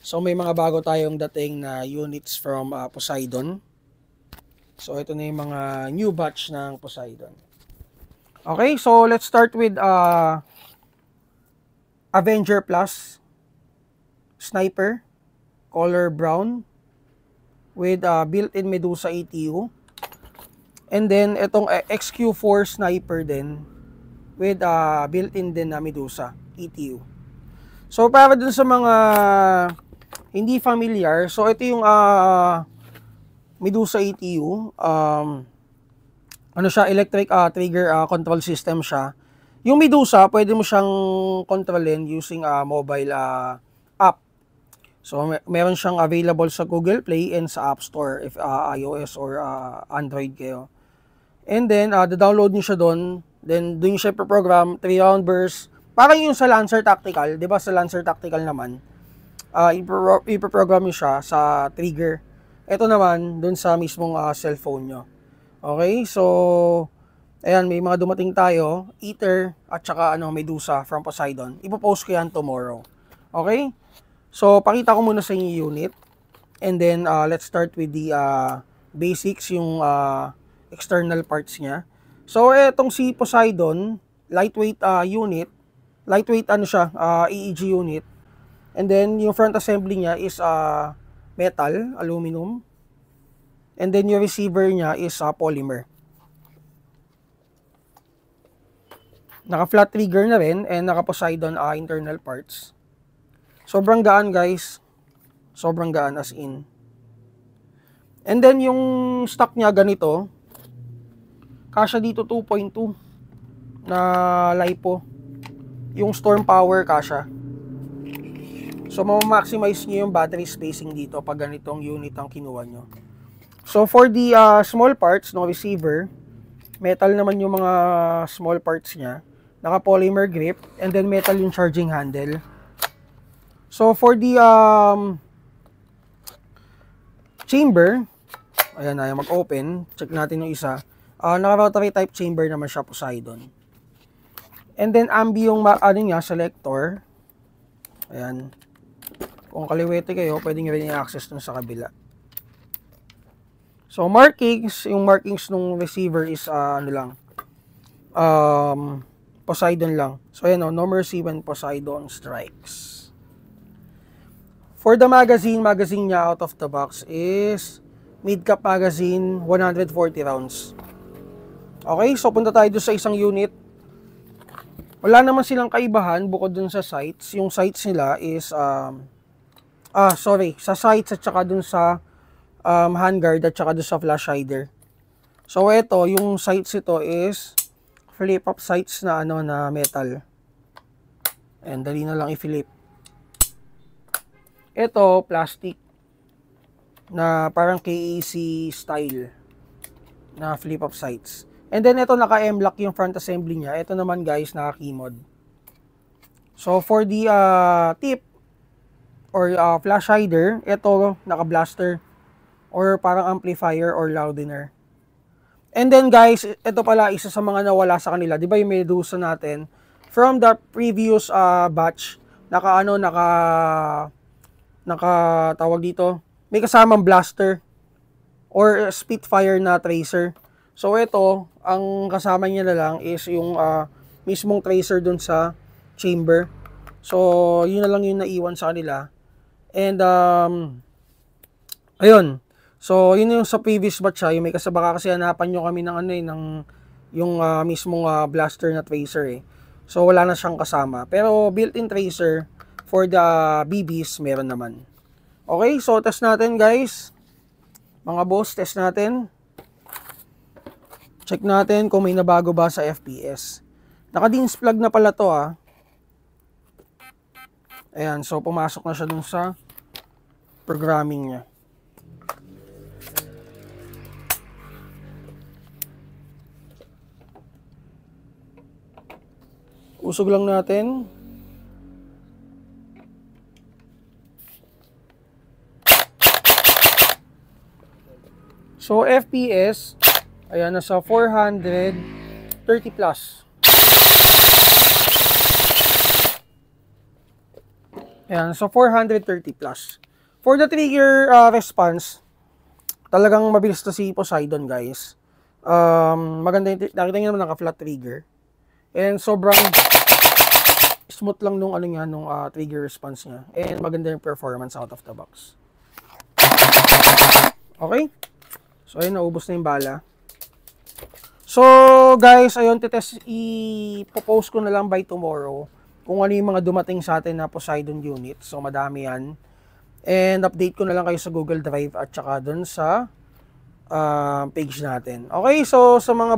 So may mga bago tayong dating na units from Poseidon. So ito na yung mga new batch ng Poseidon. Okay, so let's start with Avenger Plus Sniper, color brown, with built-in Medusa ETU. And then itong XQ4 Sniper din, with built-in din na Medusa ETU. So para dun sa mga hindi familiar, so ito yung Medusa ETU. Ano siya, electric trigger control system siya. Yung Medusa, pwede mo siyang kontrolin using mobile app. So meron siyang available sa Google Play and sa App Store if iOS or Android kayo. And then download niyo siya doon. Then doon siya program 3-round burst. Parang yung sa Lancer Tactical, 'di ba? Sa Lancer Tactical naman, ipoprogram niyo siya sa trigger. Ito naman doon sa mismong cellphone nyo. Okay? So ayan, may mga dumating tayo, Ether at saka Medusa from Poseidon. Ipo-post ko yan tomorrow. Okay? So, pakita ko muna sa inyo unit. And then, let's start with the basics, yung external parts niya. So, etong si Poseidon, lightweight unit. Lightweight siya, EEG unit. And then, yung front assembly niya is metal, aluminum. And then, yung receiver niya is polymer. Naka-flat trigger na rin and naka-Poseidon internal parts. Sobrang gaan guys. Sobrang gaan as in. And then yung stock niya ganito. Kasya dito 2.2 na LiPo. Yung storm power kasya. So ma-maximize niyo yung battery spacing dito pag ganitong unit ang kinuha nyo. So for the small parts ng receiver, metal naman yung mga small parts niya. Naka-polymer grip, and then metal yung charging handle. So for the chamber, ayan na, mag-open. Check natin yung isa. Naka-rotary type chamber naman siya, Poseidon. And then ambi yung selector. Ayan. Kung kaliwete kayo, pwede nyo rin i-access dun sa kabila. So markings, yung markings ng receiver is Poseidon lang. So ayan No Mercy when Poseidon strikes. For the magazine niya out of the box is mid-cap magazine, 140 rounds. Okay, so punta tayo doon sa isang unit. Wala naman silang kaibahan bukod dun sa sights. Yung sights nila is sa sights at saka dun sa handguard at saka dun sa flash hider. So ito, yung sights ito is flip-up sights na na metal. And dali na lang i-flip. Ito, plastic na parang KEC style na flip-up sights. And then ito naka-M-lock yung front assembly niya. Ito naman guys, naka-keymod. So for the tip or flash hider, ito naka-blaster or parang amplifier or loudener. And then guys, ito pala isa sa mga nawala sa kanila. 'Di ba yung Medusa natin from the previous batch, naka tawag dito, may kasamang blaster or Spitfire na tracer. So ito, ang kasama niya na lang is yung mismong tracer dun sa chamber. So yun na lang yung naiwan sa kanila. And ayun. So, yun yung sa previous batch yung may kasabaka kasi hanapan nyo kami ng yung mismong blaster na tracer So, wala na siyang kasama. Pero, built-in tracer for the BBs, meron naman. Okay, so test natin guys. Mga boss, test natin. Check natin kung may nabago ba sa FPS. Naka-DINS plug na pala to Ayan, so pumasok na siya dun sa programming niya. Usog lang natin. So FPS, ayan, nasa 430 plus. Ayan, so 430 plus. For the trigger response, talagang mabilis to si Poseidon, guys. Maganda yung, nakita nyo naman naka-flat trigger. And sobrang smooth lang nung ano niya, nung trigger response niya. And maganda yung performance out of the box. Okay? So ayun, naubos na yung bala. So guys, ayun, ipopost ko na lang by tomorrow kung ano yung mga dumating sa atin na Poseidon unit. So madami yan. And update ko na lang kayo sa Google Drive at saka dun sa page natin. Okay, so sa mga